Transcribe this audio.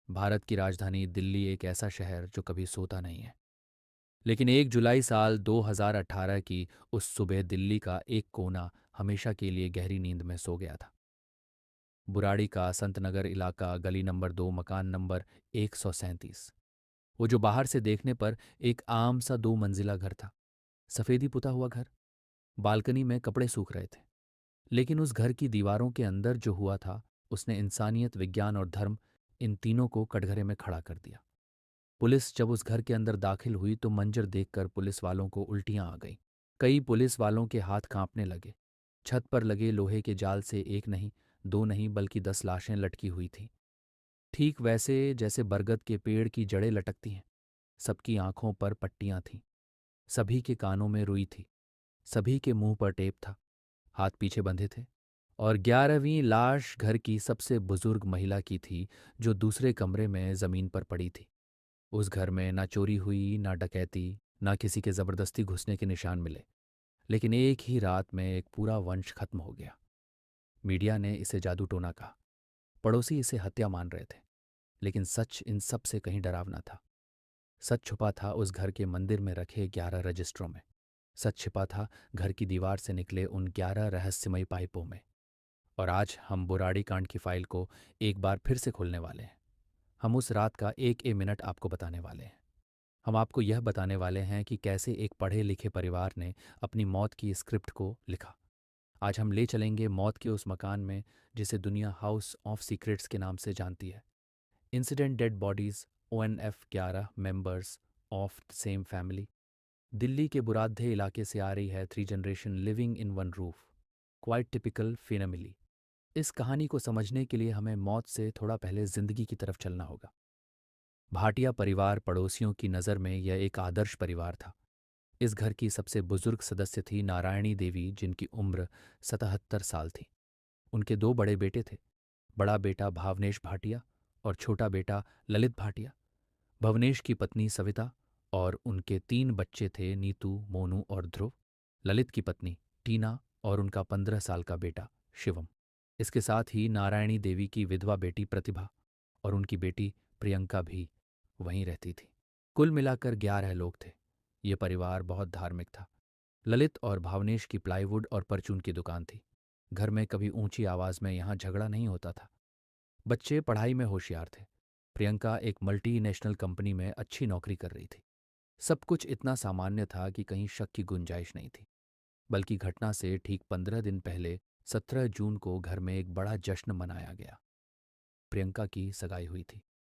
भारत की राजधानी दिल्ली एक ऐसा शहर जो कभी सोता नहीं है। लेकिन 1 जुलाई साल 2018 की उस सुबह दिल्ली का एक कोना हमेशा के लिए गहरी नींद में सो गया था। बुराड़ी का संत नगर इलाका, गली नंबर 2, मकान नंबर 137। वो जो बाहर से देखने पर एक आम सा 2 मंजिला घर था। सफ़ेदी पुता हुआ घर। बालकनी में कपड़े सूख रहे थे। लेकिन उस घर की दीवारों के अंदर जो हुआ था, उसने इंसानियत, विज्ञान और धर्म, इन तीनों को कटघरे में खड़ा कर दिया। पुलिस जब उस घर के अंदर दाखिल हुई तो मंजर देखकर पुलिस वालों को उल्टियां आ गईं। कई पुलिस वालों के हाथ कांपने लगे। छत पर लगे लोहे के जाल से एक नहीं, दो नहीं, बल्कि 10 लाशें लटकी हुई थीं। ठीक वैसे जैसे बरगद के पेड़ की जड़ें लटकती हैं। सबकी आंखों पर पट्टियां थीं। सभी के कानों में रुई थी। सभी के मुंह पर टेप था। हाथ पीछे बंधे थे। और 11वीं लाश घर की सबसे बुजुर्ग महिला की थी, जो दूसरे कमरे में जमीन पर पड़ी थी। उस घर में ना चोरी हुई, ना डकैती, ना किसी के जबरदस्ती घुसने के निशान मिले। लेकिन एक ही रात में एक पूरा वंश खत्म हो गया। मीडिया ने इसे जादू टोना कहा। पड़ोसी इसे हत्या मान रहे थे। लेकिन सच इन सब से कहीं डरावना था। सच छुपा था उस घर के मंदिर में रखे 11 रजिस्टरों में। सच छिपा था घर की दीवार से निकले उन 11 रहस्यमयी पाइपों में। और आज हम बुराड़ी कांड की फाइल को एक बार फिर से खोलने वाले हैं। हम उस रात का एक एक मिनट आपको बताने वाले हैं। हम आपको यह बताने वाले हैं कि कैसे एक पढ़े लिखे परिवार ने अपनी मौत की स्क्रिप्ट को लिखा। आज हम ले चलेंगे मौत के उस मकान में जिसे दुनिया हाउस ऑफ सीक्रेट्स के नाम से जानती है। Incident dead bodies, ONF 11 members of the same family. Delhi के बुराध्ये इलाके से आ रही है 3 generation living in one roof. Quite typical family. इस कहानी को समझने के लिए हमें मौत से थोड़ा पहले जिंदगी की तरफ चलना होगा। भाटिया परिवार पड़ोसियों की नज़र में यह एक आदर्श परिवार था। इस घर की सबसे बुजुर्ग सदस्य थी नारायणी देवी, जिनकी उम्र 77 साल थी। उनके दो बड़े बेटे थे। बड़ा बेटा भावनेश भाटिया और छोटा बेटा ललित भाटिया। भवनेश की पत्नी सविता और उनके 3 बच्चे थे, नीतू, मोनू और ध्रुव। ललित की पत्नी टीना और उनका 15 साल का बेटा शिवम। इसके साथ ही नारायणी देवी की विधवा बेटी प्रतिभा और उनकी बेटी प्रियंका भी वहीं रहती थी। कुल मिलाकर 11 लोग थे। ये परिवार बहुत धार्मिक था। ललित और भावनेश की प्लाईवुड और परचून की दुकान थी। घर में कभी ऊंची आवाज में यहाँ झगड़ा नहीं होता था। बच्चे पढ़ाई में होशियार थे। प्रियंका एक मल्टीनेशनल कंपनी में अच्छी नौकरी कर रही थी। सब कुछ इतना सामान्य था कि कहीं शक की गुंजाइश नहीं थी। बल्कि घटना से ठीक 15 दिन पहले 17 जून को घर में एक बड़ा जश्न मनाया गया। प्रियंका की सगाई हुई थी।